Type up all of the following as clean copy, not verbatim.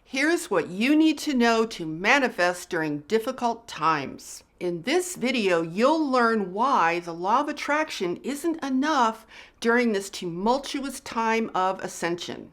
Here's what you need to know to manifest during difficult times. In this video, you'll learn why the law of attraction isn't enough during this tumultuous time of ascension.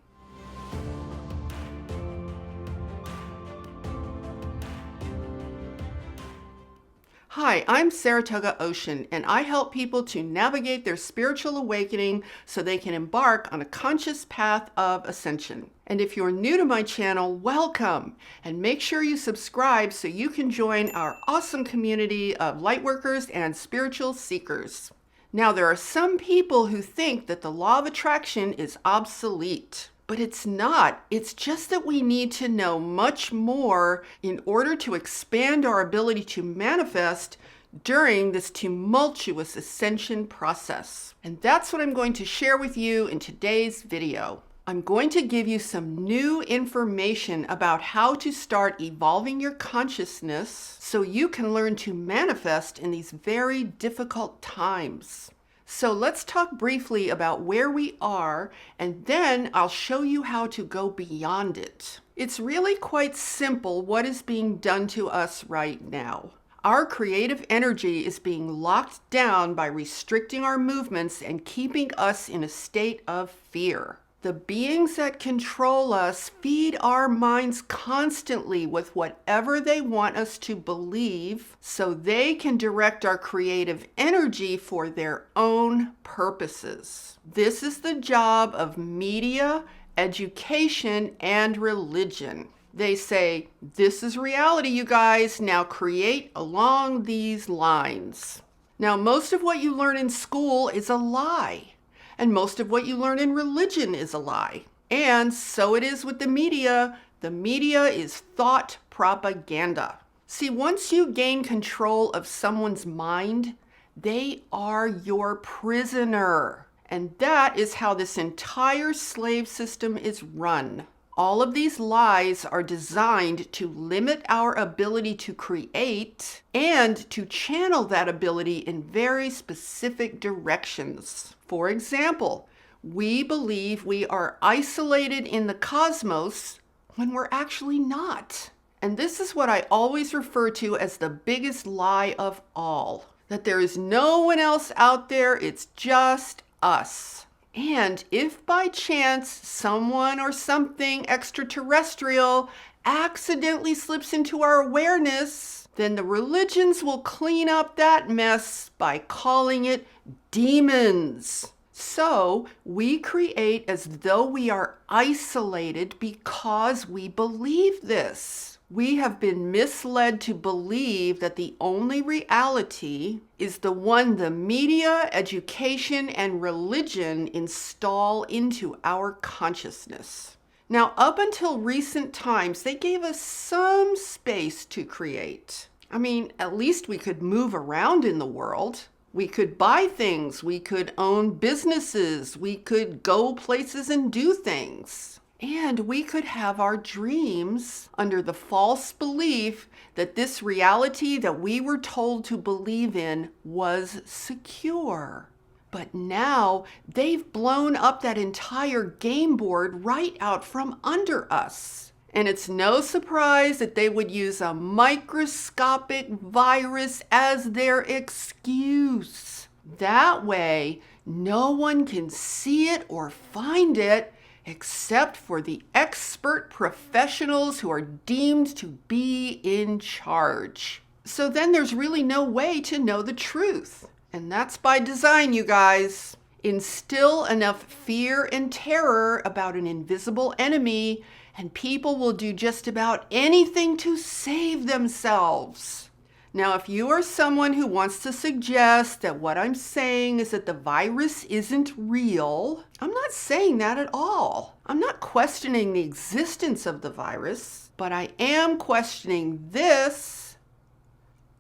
Hi, I'm Saratoga Ocean, and I help people to navigate their spiritual awakening so they can embark on a conscious path of ascension. And if you're new to my channel, welcome! And make sure you subscribe so you can join our awesome community of lightworkers and spiritual seekers. Now, there are some people who think that the law of attraction is obsolete. But it's not. It's just that we need to know much more in order to expand our ability to manifest during this tumultuous ascension process. And that's what I'm going to share with you in today's video. I'm going to give you some new information about how to start evolving your consciousness so you can learn to manifest in these very difficult times. So let's talk briefly about where we are, and then I'll show you how to go beyond it. It's really quite simple what is being done to us right now. Our creative energy is being locked down by restricting our movements and keeping us in a state of fear. The beings that control us feed our minds constantly with whatever they want us to believe so they can direct our creative energy for their own purposes. This is the job of media, education, and religion. They say, this is reality, you guys. Now create along these lines. Now, most of what you learn in school is a lie. And most of what you learn in religion is a lie. And so it is with the media. The media is thought propaganda. See, once you gain control of someone's mind, they are your prisoner. And that is how this entire slave system is run. All of these lies are designed to limit our ability to create and to channel that ability in very specific directions. For example, we believe we are isolated in the cosmos when we're actually not. And this is what I always refer to as the biggest lie of all, that there is no one else out there, it's just us. And if by chance someone or something extraterrestrial accidentally slips into our awareness, then the religions will clean up that mess by calling it demons. So we create as though we are isolated because we believe this. We have been misled to believe that the only reality is the one the media, education, and religion install into our consciousness. Now, up until recent times, they gave us some space to create. I mean, at least we could move around in the world. We could buy things, we could own businesses, we could go places and do things. And we could have our dreams under the false belief that this reality that we were told to believe in was secure. But now they've blown up that entire game board right out from under us. And it's no surprise that they would use a microscopic virus as their excuse. That way, no one can see it or find it except for the expert professionals who are deemed to be in charge. So then there's really no way to know the truth. And that's by design, you guys. Instill enough fear and terror about an invisible enemy, and people will do just about anything to save themselves. Now, if you are someone who wants to suggest that what I'm saying is that the virus isn't real, I'm not saying that at all. I'm not questioning the existence of the virus, but I am questioning this,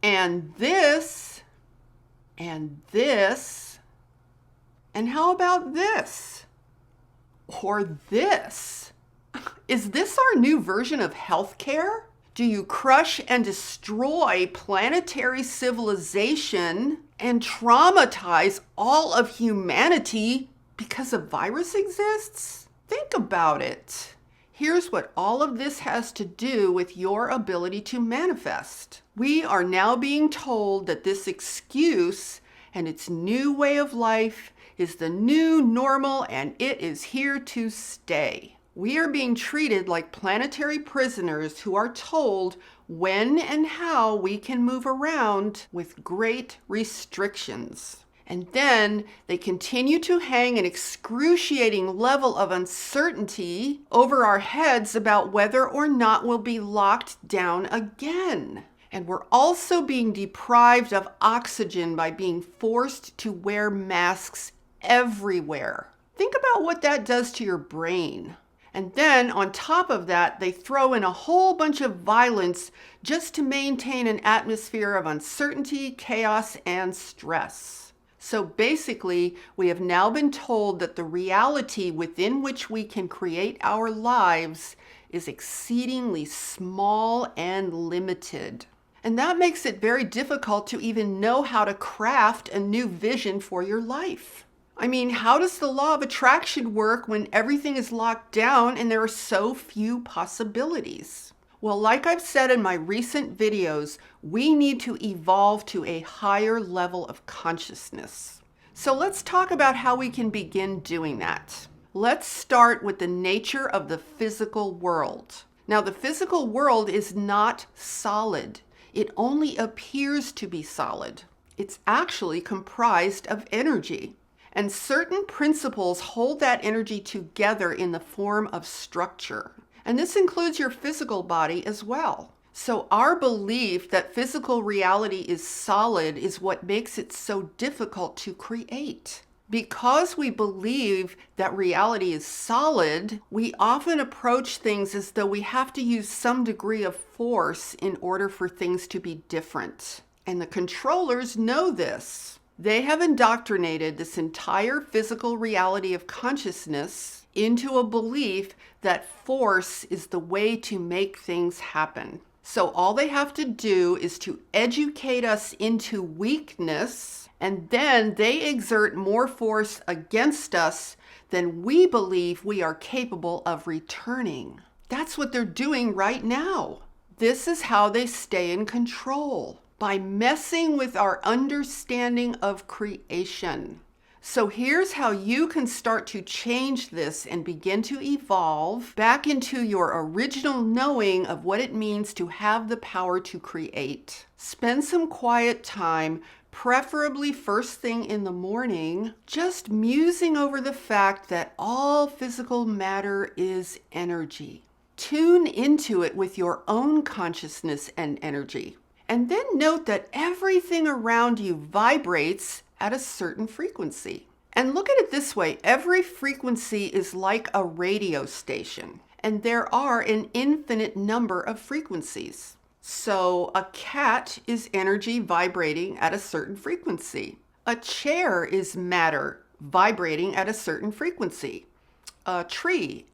and this, and this, and how about this? Or this? Is this our new version of healthcare? Do you crush and destroy planetary civilization and traumatize all of humanity because a virus exists? Think about it. Here's what all of this has to do with your ability to manifest. We are now being told that this excuse and its new way of life is the new normal and it is here to stay. We are being treated like planetary prisoners who are told when and how we can move around with great restrictions. And then they continue to hang an excruciating level of uncertainty over our heads about whether or not we'll be locked down again. And we're also being deprived of oxygen by being forced to wear masks everywhere. Think about what that does to your brain. And then on top of that, they throw in a whole bunch of violence just to maintain an atmosphere of uncertainty, chaos, and stress. So basically, we have now been told that the reality within which we can create our lives is exceedingly small and limited. And that makes it very difficult to even know how to craft a new vision for your life. I mean, how does the law of attraction work when everything is locked down and there are so few possibilities? Well, like I've said in my recent videos, we need to evolve to a higher level of consciousness. So let's talk about how we can begin doing that. Let's start with the nature of the physical world. Now, the physical world is not solid. It only appears to be solid. It's actually comprised of energy. And certain principles hold that energy together in the form of structure. And this includes your physical body as well. So our belief that physical reality is solid is what makes it so difficult to create. Because we believe that reality is solid, we often approach things as though we have to use some degree of force in order for things to be different. And the controllers know this. They have indoctrinated this entire physical reality of consciousness into a belief that force is the way to make things happen. So all they have to do is to educate us into weakness, and then they exert more force against us than we believe we are capable of returning. That's what they're doing right now. This is how they stay in control, by messing with our understanding of creation. So here's how you can start to change this and begin to evolve back into your original knowing of what it means to have the power to create. Spend some quiet time, preferably first thing in the morning, just musing over the fact that all physical matter is energy. Tune into it with your own consciousness and energy. And then note that everything around you vibrates at a certain frequency. And look at it this way, every frequency is like a radio station, and there are an infinite number of frequencies. So a cat is energy vibrating at a certain frequency. A chair is matter vibrating at a certain frequency. A tree,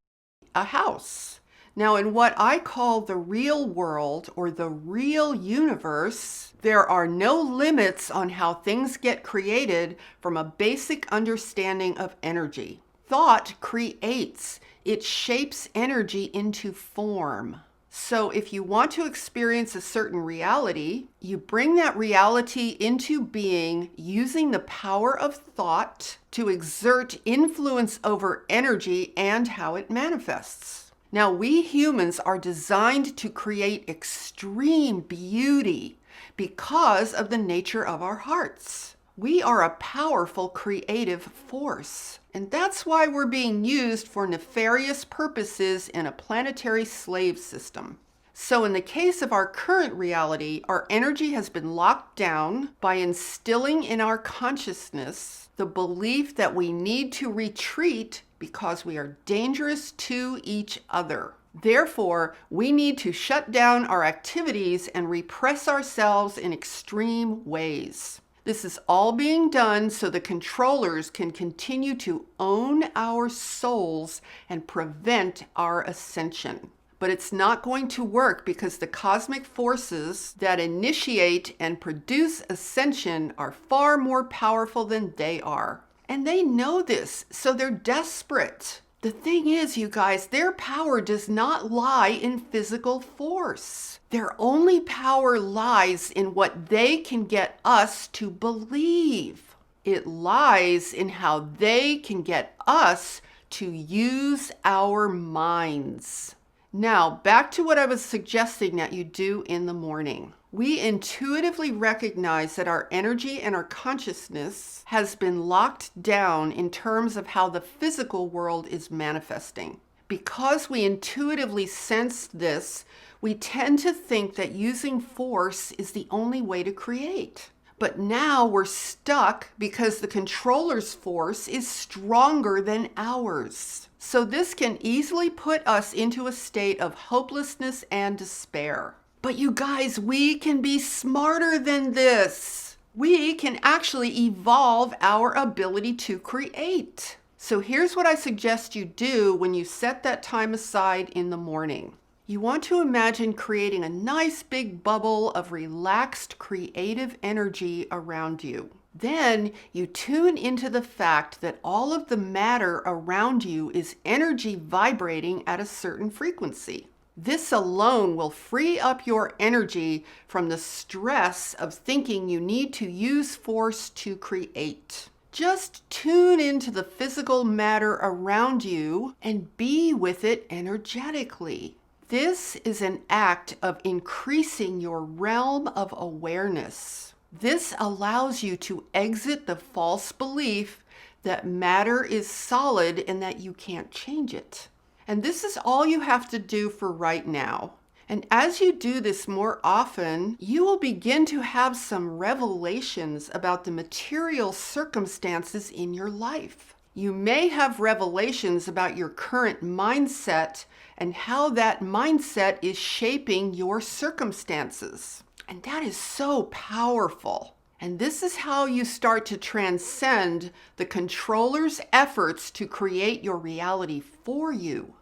a house. Now, in what I call the real world or the real universe, there are no limits on how things get created from a basic understanding of energy. Thought creates, it shapes energy into form. So if you want to experience a certain reality, you bring that reality into being using the power of thought to exert influence over energy and how it manifests. Now, we humans are designed to create extreme beauty because of the nature of our hearts. We are a powerful creative force, and that's why we're being used for nefarious purposes in a planetary slave system. So in the case of our current reality, our energy has been locked down by instilling in our consciousness the belief that we need to retreat because we are dangerous to each other. Therefore, we need to shut down our activities and repress ourselves in extreme ways. This is all being done so the controllers can continue to own our souls and prevent our ascension. But it's not going to work because the cosmic forces that initiate and produce ascension are far more powerful than they are. And they know this, so they're desperate. The thing is, you guys, their power does not lie in physical force. Their only power lies in what they can get us to believe. It lies in how they can get us to use our minds. Now, back to what I was suggesting that you do in the morning. We intuitively recognize that our energy and our consciousness has been locked down in terms of how the physical world is manifesting. Because we intuitively sense this, we tend to think that using force is the only way to create. But now we're stuck because the controller's force is stronger than ours. So this can easily put us into a state of hopelessness and despair. But you guys, we can be smarter than this. We can actually evolve our ability to create. So here's what I suggest you do when you set that time aside in the morning. You want to imagine creating a nice big bubble of relaxed creative energy around you. Then you tune into the fact that all of the matter around you is energy vibrating at a certain frequency. This alone will free up your energy from the stress of thinking you need to use force to create. Just tune into the physical matter around you and be with it energetically. This is an act of increasing your realm of awareness. This allows you to exit the false belief that matter is solid and that you can't change it. And this is all you have to do for right now. And as you do this more often, you will begin to have some revelations about the material circumstances in your life. You may have revelations about your current mindset and how that mindset is shaping your circumstances. And that is so powerful. And this is how you start to transcend the controller's efforts to create your reality for you.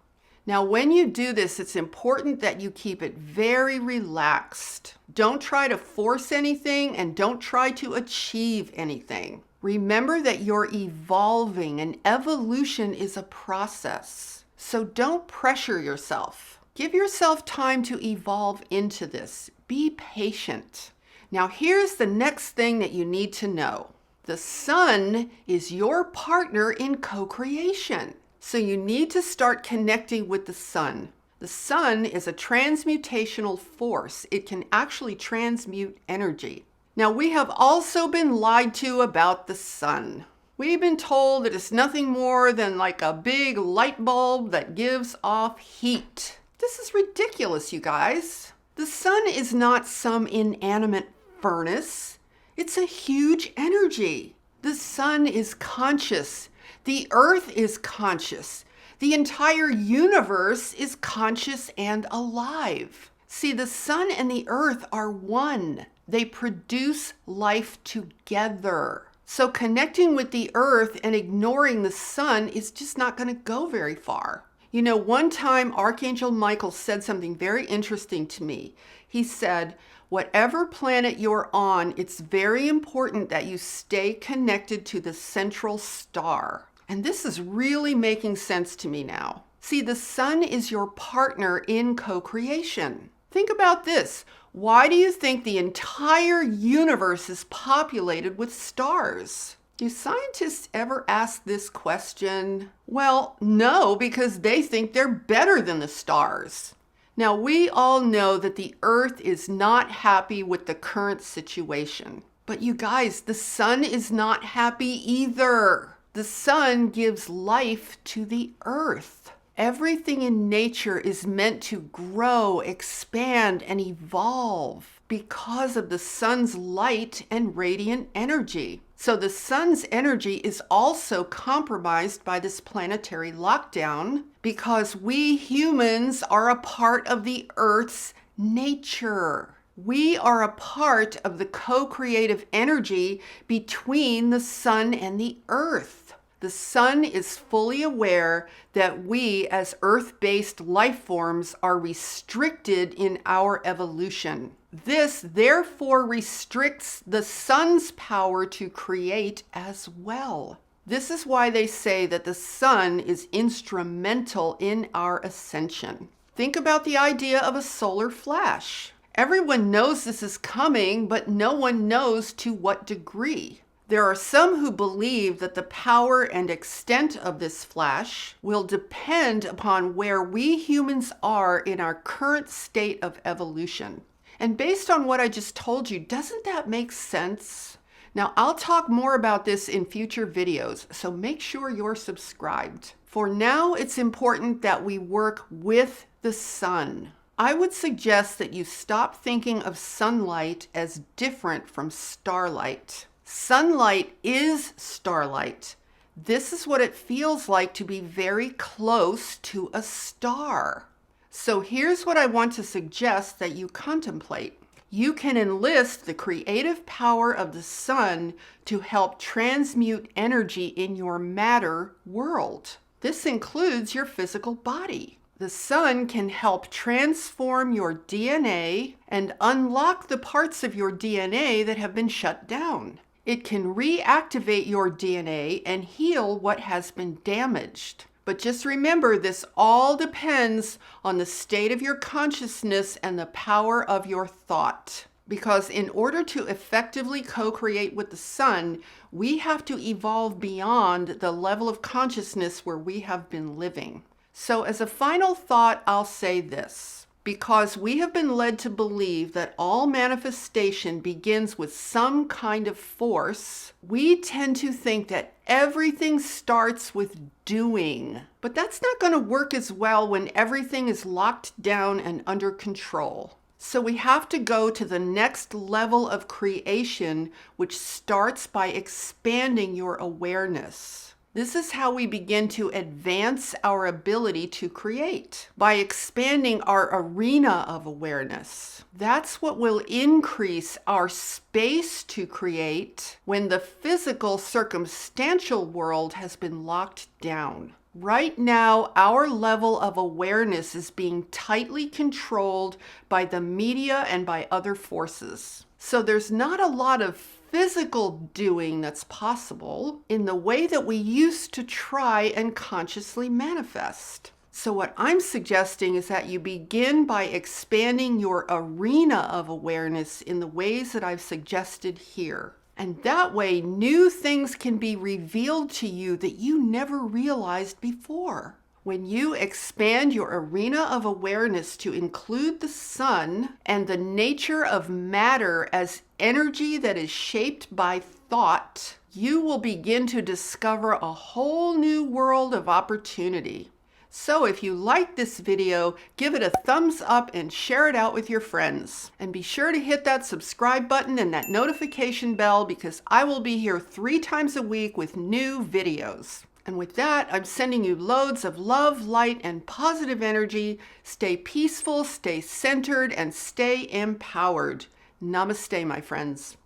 Now, when you do this, it's important that you keep it very relaxed. Don't try to force anything and don't try to achieve anything. Remember that you're evolving, and evolution is a process. So don't pressure yourself. Give yourself time to evolve into this. Be patient. Now, here's the next thing that you need to know. The sun is your partner in co-creation. So you need to start connecting with the sun. The sun is a transmutational force. It can actually transmute energy. Now, we have also been lied to about the sun. We've been told that it's nothing more than like a big light bulb that gives off heat. This is ridiculous, you guys. The sun is not some inanimate furnace. It's a huge energy. The sun is conscious. The earth is conscious. The entire universe is conscious and alive. See, the sun and the earth are one. They produce life together. So connecting with the earth and ignoring the sun is just not going to go very far. You know, one time Archangel Michael said something very interesting to me. He said, whatever planet you're on, it's very important that you stay connected to the central star. And this is really making sense to me now. See, the sun is your partner in co-creation. Think about this. Why do you think the entire universe is populated with stars? Do scientists ever ask this question? Well, no, because they think they're better than the stars. Now, we all know that the earth is not happy with the current situation. But you guys, the sun is not happy either. The sun gives life to the earth. Everything in nature is meant to grow, expand, and evolve because of the sun's light and radiant energy. So the sun's energy is also compromised by this planetary lockdown because we humans are a part of the Earth's nature. We are a part of the co-creative energy between the sun and the earth. The sun is fully aware that we as earth-based life forms are restricted in our evolution. This therefore restricts the sun's power to create as well. This is why they say that the sun is instrumental in our ascension. Think about the idea of a solar flash. Everyone knows this is coming, but no one knows to what degree. There are some who believe that the power and extent of this flash will depend upon where we humans are in our current state of evolution. And based on what I just told you, doesn't that make sense? Now, I'll talk more about this in future videos, so make sure you're subscribed. For now, it's important that we work with the sun. I would suggest that you stop thinking of sunlight as different from starlight. Sunlight is starlight. This is what it feels like to be very close to a star. So here's what I want to suggest that you contemplate. You can enlist the creative power of the sun to help transmute energy in your matter world. This includes your physical body. The sun can help transform your DNA and unlock the parts of your DNA that have been shut down. It can reactivate your DNA and heal what has been damaged. But just remember, this all depends on the state of your consciousness and the power of your thought. Because in order to effectively co-create with the sun, we have to evolve beyond the level of consciousness where we have been living. So as a final thought, I'll say this. Because we have been led to believe that all manifestation begins with some kind of force, we tend to think that everything starts with doing. But that's not going to work as well when everything is locked down and under control. So we have to go to the next level of creation, which starts by expanding your awareness. This is how we begin to advance our ability to create, by expanding our arena of awareness. That's what will increase our space to create when the physical circumstantial world has been locked down. Right now, our level of awareness is being tightly controlled by the media and by other forces. So there's not a lot of physical doing that's possible in the way that we used to try and consciously manifest. So what I'm suggesting is that you begin by expanding your arena of awareness in the ways that I've suggested here. And that way, new things can be revealed to you that you never realized before. When you expand your arena of awareness to include the sun and the nature of matter as energy that is shaped by thought, you will begin to discover a whole new world of opportunity. So if you like this video, give it a thumbs up and share it out with your friends. And be sure to hit that subscribe button and that notification bell, because I will be here 3 times a week with new videos. And with that, I'm sending you loads of love, light, and positive energy. Stay peaceful, stay centered, and stay empowered. Namaste, my friends.